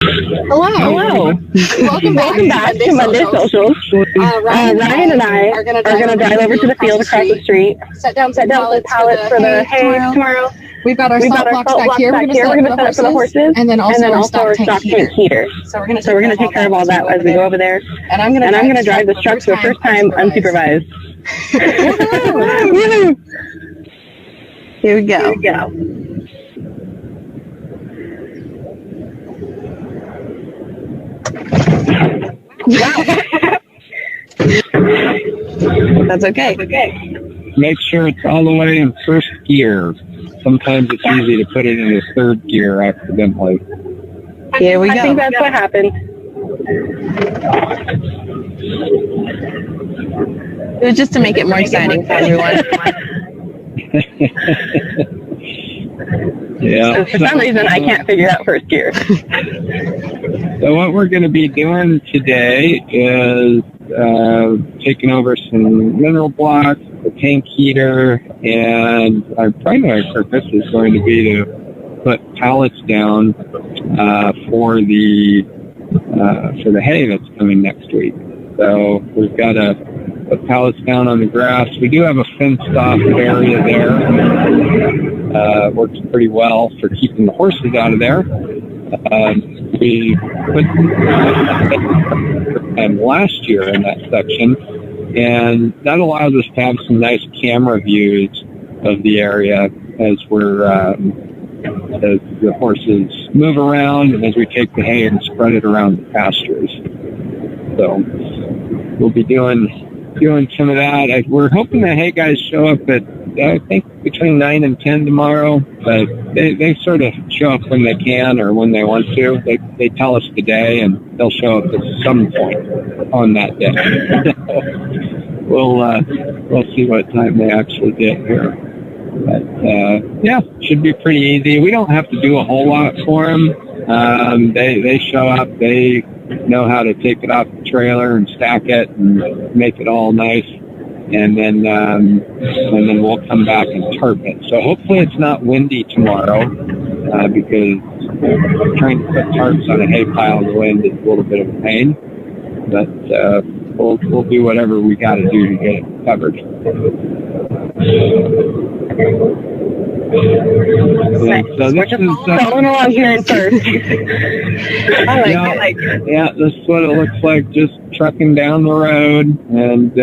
Hello. Welcome back to Monday Socials. Ryan and I are going to drive over to the field across the street, set down some pallets for the hay tomorrow. We've got our salt blocks back here. We're going to set up for the horses, and then also our stock tank heater. So we're going to take care of all that as we go over there. And I'm going to drive this truck for the first time unsupervised. Here we go. That's okay. Make sure it's all the way in first gear. Sometimes it's easy to put it in third gear accidentally. Here we go. I think that's what happened. It was just to make it more exciting for everyone. Yeah. So for some reason, I can't figure out first gear. So what we're going to be doing today is taking over some mineral blocks, the tank heater, and our primary purpose is going to be to put pallets down for the hay that's coming next week. So we've got to put pallets down on the grass. We do have a fenced off area there. Works pretty well for keeping the horses out of there. We put last year in that section, and that allows us to have some nice camera views of the area as as the horses move around and as we take the hay and spread it around the pastures. So we'll be doing some of that. We're hoping the hay guys show up at, I think, between 9 and 10 tomorrow, but they sort of show up when they can or when they want to. They tell us the day, and they'll show up at some point on that day. We'll see what time they actually get here. But, yeah, should be pretty easy. We don't have to do a whole lot for them. They show up. They know how to take it off the trailer and stack it and make it all nice. And then we'll come back and tarp it. So hopefully it's not windy tomorrow, because trying to put tarps on a hay pile in the wind is a little bit of a pain. But we'll do whatever we got to do to get it covered. Nice. So this is following along here in first. I like it. Yeah, this is what it looks like. Just trucking down the road and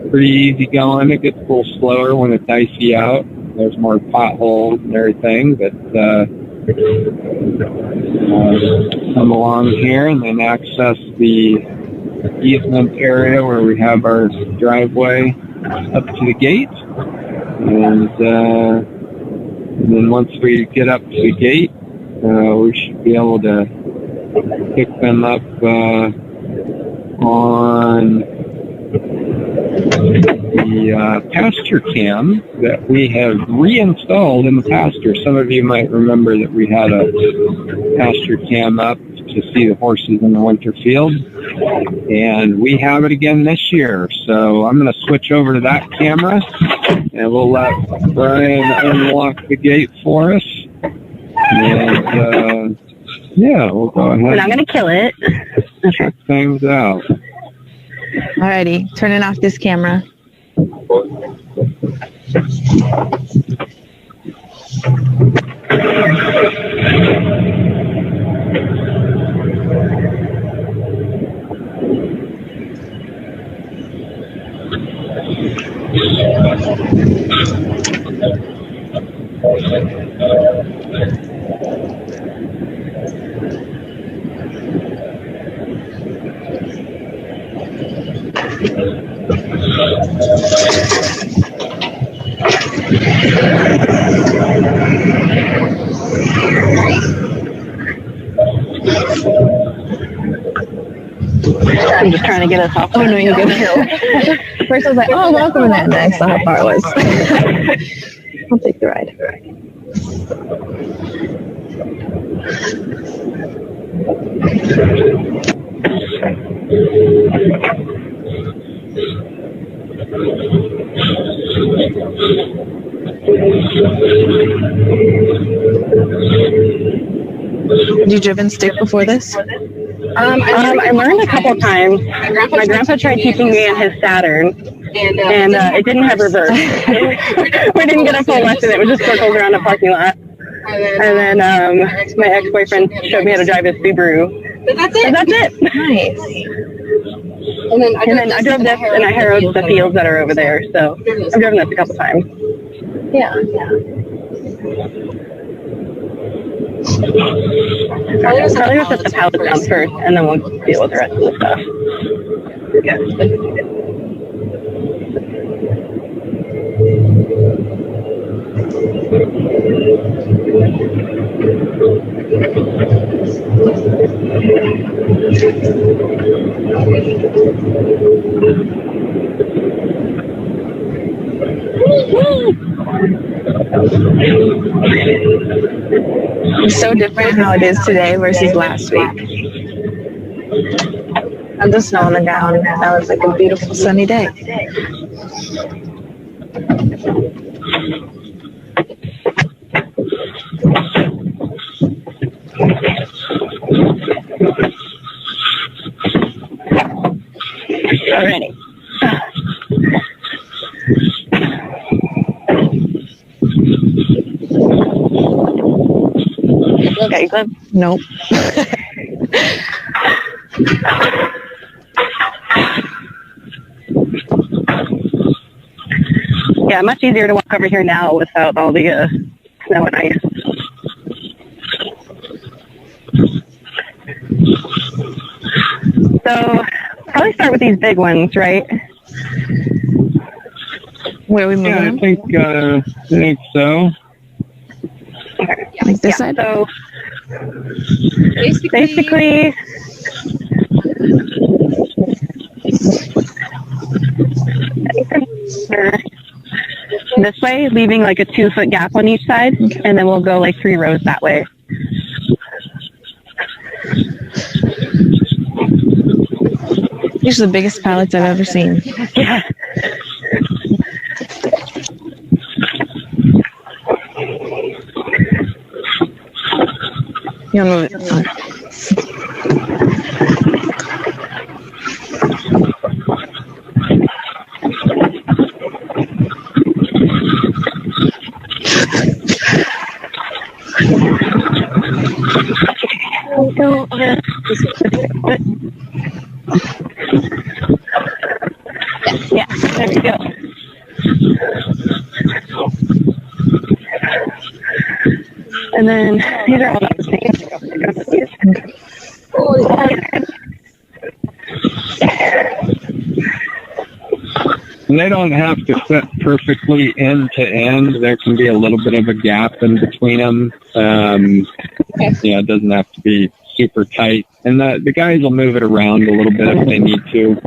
pretty easy going. It gets a little slower when it's icy out. There's more potholes and everything, but come along here and then access the easement area where we have our driveway up to the gate. And then once we get up to the gate, we should be able to pick them up on the pasture cam that we have reinstalled in the pasture. Some of you might remember that we had a pasture cam up to see the horses in the winter field, and we have it again this year. So I'm going to switch over to that camera, and we'll let Brian unlock the gate for us. And yeah, we'll go ahead. We're not going to kill it. Check things out. Alrighty, turning off this camera. I'm just trying to get us off. Oh no, you're good. First I was like, oh, welcome, and then I saw how far it was. I'll take the ride. Did you you driven stick before this? I learned a couple times. My grandpa tried teaching me in his Saturn, and it didn't have reverse. We didn't get a full lesson. It was just circles around a parking lot. And then my ex-boyfriend showed me how to drive his Subaru. But that's it. Nice. And then I drove this, and I harrowed the fields that are over there. So I've driven this a couple times. Yeah. Probably just set the pallets down first, and then we'll deal with the rest of the stuff. It's so different how it is today versus last week. And the snow on the ground. That was like a beautiful sunny day. Alrighty. Okay, good. Nope. Yeah, much easier to walk over here now without all the snow and ice. So, probably start with these big ones, right? Where are we moving? I think so. Like this side? So, basically this way, leaving like a 2-foot gap on each side, and then we'll go like 3 rows that way. These are the biggest pallets I've ever seen. Yeah. You want to move it? Yeah, there we go. And then these are all the things. They don't have to fit perfectly end to end. There can be a little bit of a gap in between them. It doesn't have to be super tight. And the guys will move it around a little bit if they need to.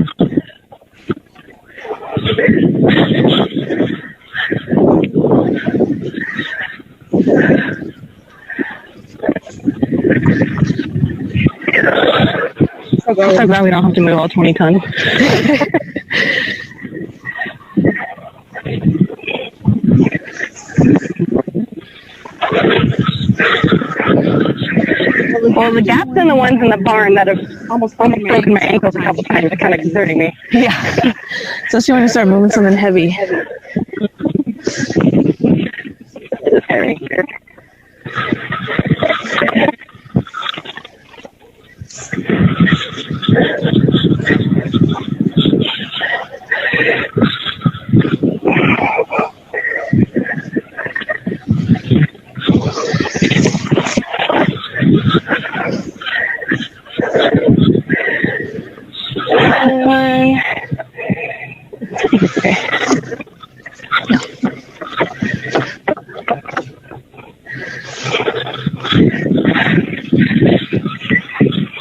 I'm so glad we don't have to move all 20 tons. Well, the gaps in the ones in the barn that have almost broken my ankles a couple times are kind of concerning me. Yeah. Especially when you start moving something heavy. It's heavy.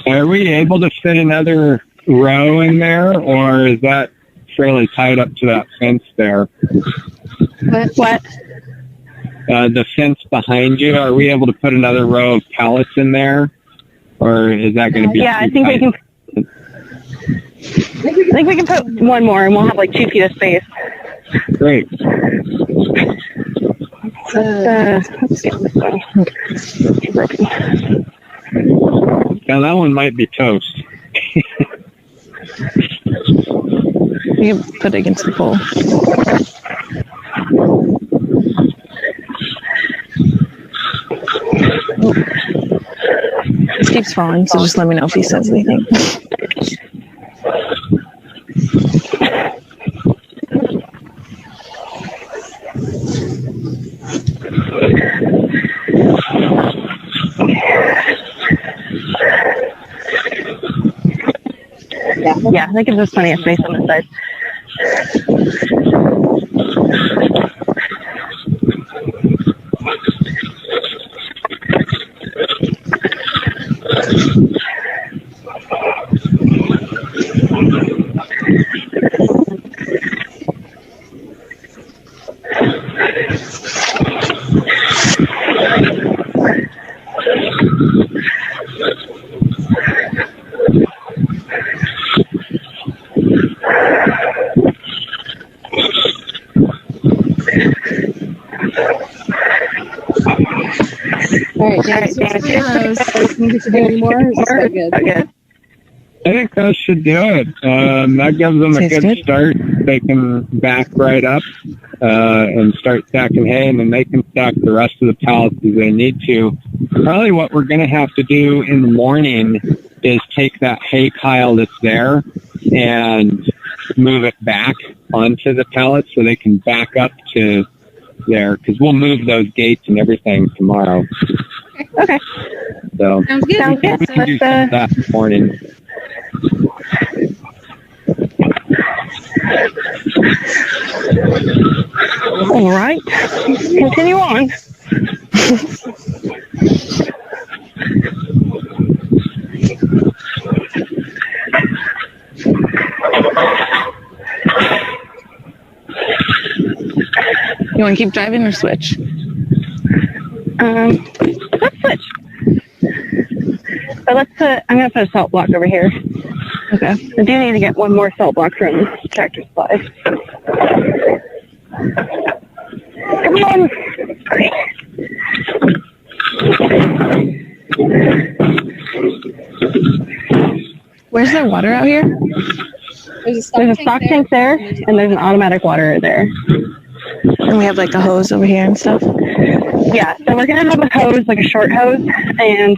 Are we able to fit another row in there, or is that fairly tied up to that fence there? What? The fence behind you, are we able to put another row of pallets in there, or is that going to be? Yeah, I think tight? I think we can put one more, and we'll have like 2 feet of space. Great. Let's get this one. It's broken. Now that one might be toast. You can put it against the pole. This keeps falling, so just let me know if he says anything. Yeah, that gives us plenty of space on this side. All right, James, need to do any more? Or is this good? I think that should do it. That gives them a good start. They can back right up and start stacking hay, and then they can stack the rest of the pallets as they need to. Probably what we're going to have to do in the morning is take that hay pile that's there and move it back onto the pallets so they can back up to there, because we'll move those gates and everything tomorrow. Okay. So Sounds good. we can do some of that this morning. All right. Continue on. You want to keep driving or switch? Let's switch. So I'm going to put a salt block over here. Okay. I do need to get one more salt block from Tractor Supply. Come on. Where's there water out here? There's a stock tank there, and there's an automatic water there. And we have like a hose over here and stuff. Yeah, so we're going to have a hose, like a short hose, and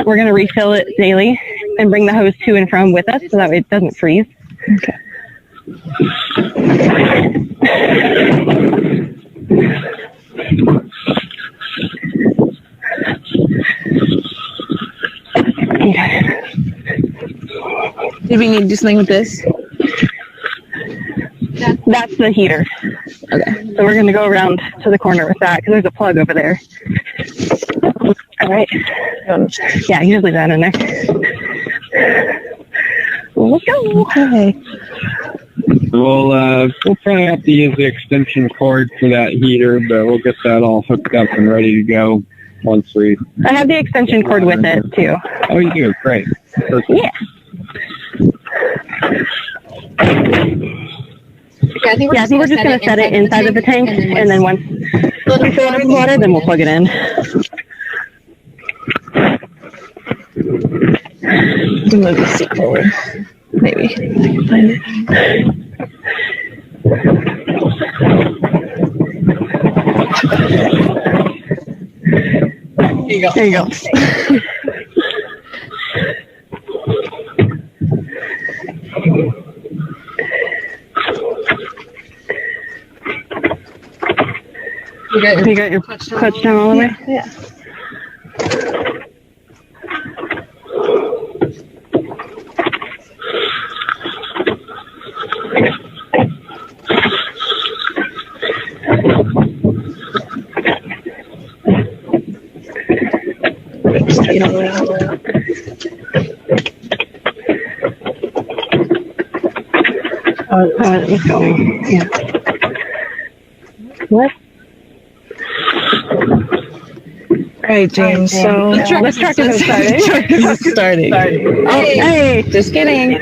we're going to refill it daily and bring the hose to and from with us so that way it doesn't freeze. Okay. Did we need to do something with this? That's the heater. Okay. So we're going to go around to the corner with that because there's a plug over there. All right. Yeah, you just leave that in there. Let's go. Okay. We'll probably have to use the extension cord for that heater, but we'll get that all hooked up and ready to go once we... I have the extension cord with it, too. Oh, you do? Great. Perfect. Yeah. Yeah, I think we're just going to set it inside of the tank, and then once we fill it up with water, then we'll plug it in. Move the seat forward. Maybe. I can find it. There you go. You got your clutch down all the way? Yeah. Let's go. Yeah. What? All right, James. So let's track it starting. Oh, hey, Just kidding.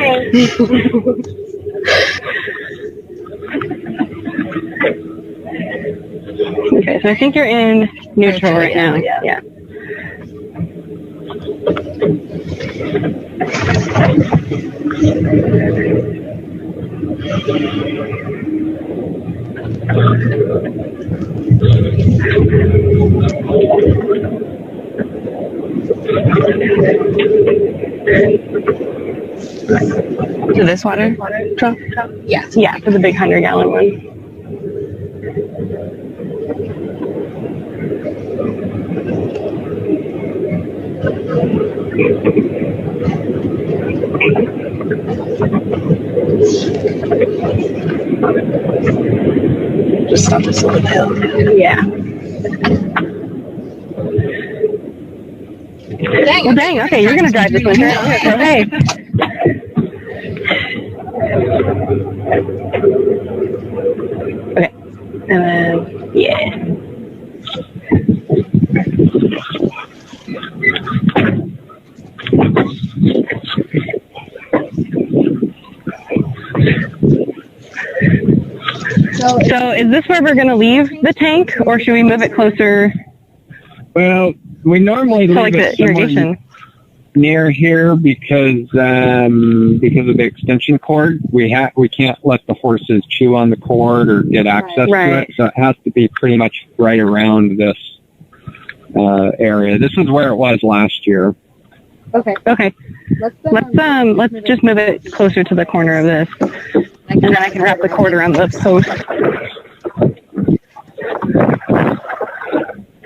Okay, so I think you're in neutral right now. Yeah. To this water truck? Yeah, for the big 100-gallon one. Just stop this little hill. Yeah. Well, dang, okay, you're going to drive this winter. So, hey. Okay. And then, yeah. So is this where we're going to leave the tank, or should we move it closer? Well, we normally leave like it the irrigation near here because of the extension cord. We can't let the horses chew on the cord or get access to it, so it has to be pretty much right around this area. This is where it was last year. Okay. Let's just move it closer to the corner of this, and then I can wrap the cord around the post.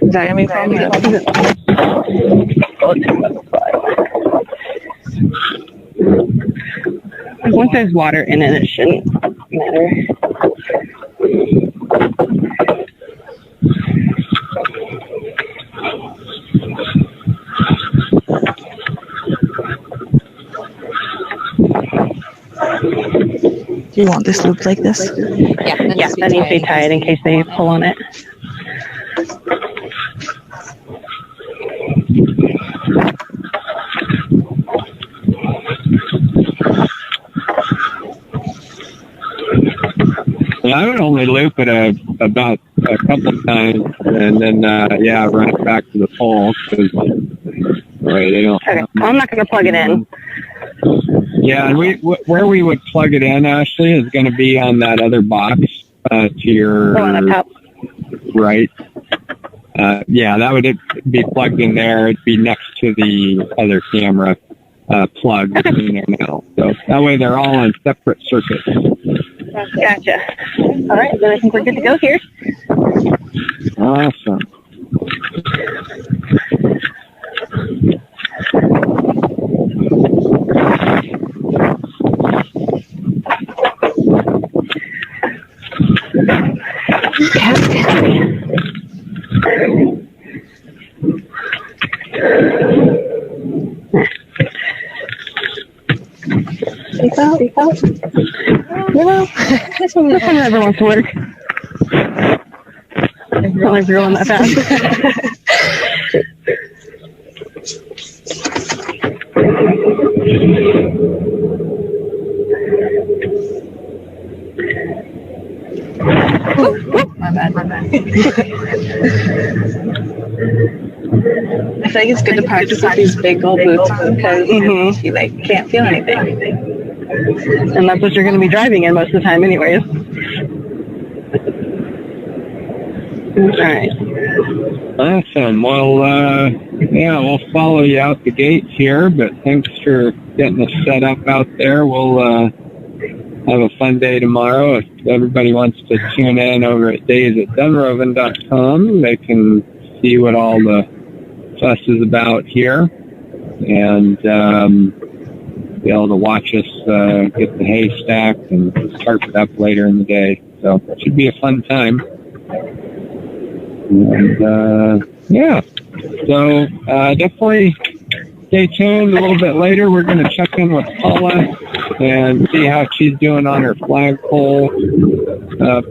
Is that gonna be fun? Once there's water in it, it shouldn't matter. Do you want this loop like this? Yeah, that needs to be tied in case they pull on it. I would only loop it about a couple of times, and then run it back to the pole because they don't. Okay, I'm not going to plug it in. Yeah, and where we would plug it in, Ashley, is going to be on that other box to your right. That would be plugged in there. It'd be next to the other camera plug in there now. So that way they're all on separate circuits. Gotcha. All right, then I think we're good to go here. Awesome. Seatbelt? This one never wants to work. Not like you're going that fast. My bad. I feel like it's good to practice with these big old boots because you can't feel anything. And that's what you're going to be driving in most of the time anyways. Alright. Awesome. Well, we'll follow you out the gates here, but thanks for getting us set up out there. We'll have a fun day tomorrow. If everybody wants to tune in over at days@dunrovin.com, they can see what all the fuss is about here and be able to watch us get the hay stacked and tarp it up later in the day. So it should be a fun time. And so definitely stay tuned. A little bit later, we're going to check in with Paula and see how she's doing on her flagpole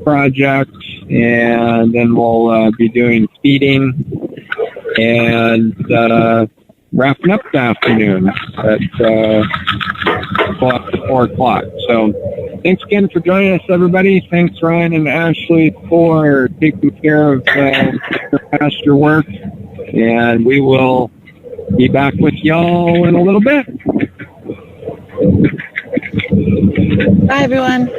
project, and then we'll be doing feeding and wrapping up the afternoon at 4 o'clock. So thanks again for joining us, everybody. Thanks, Ryan and Ashley, for taking care of your pasture work, and we will be back with y'all in a little bit. Bye, everyone.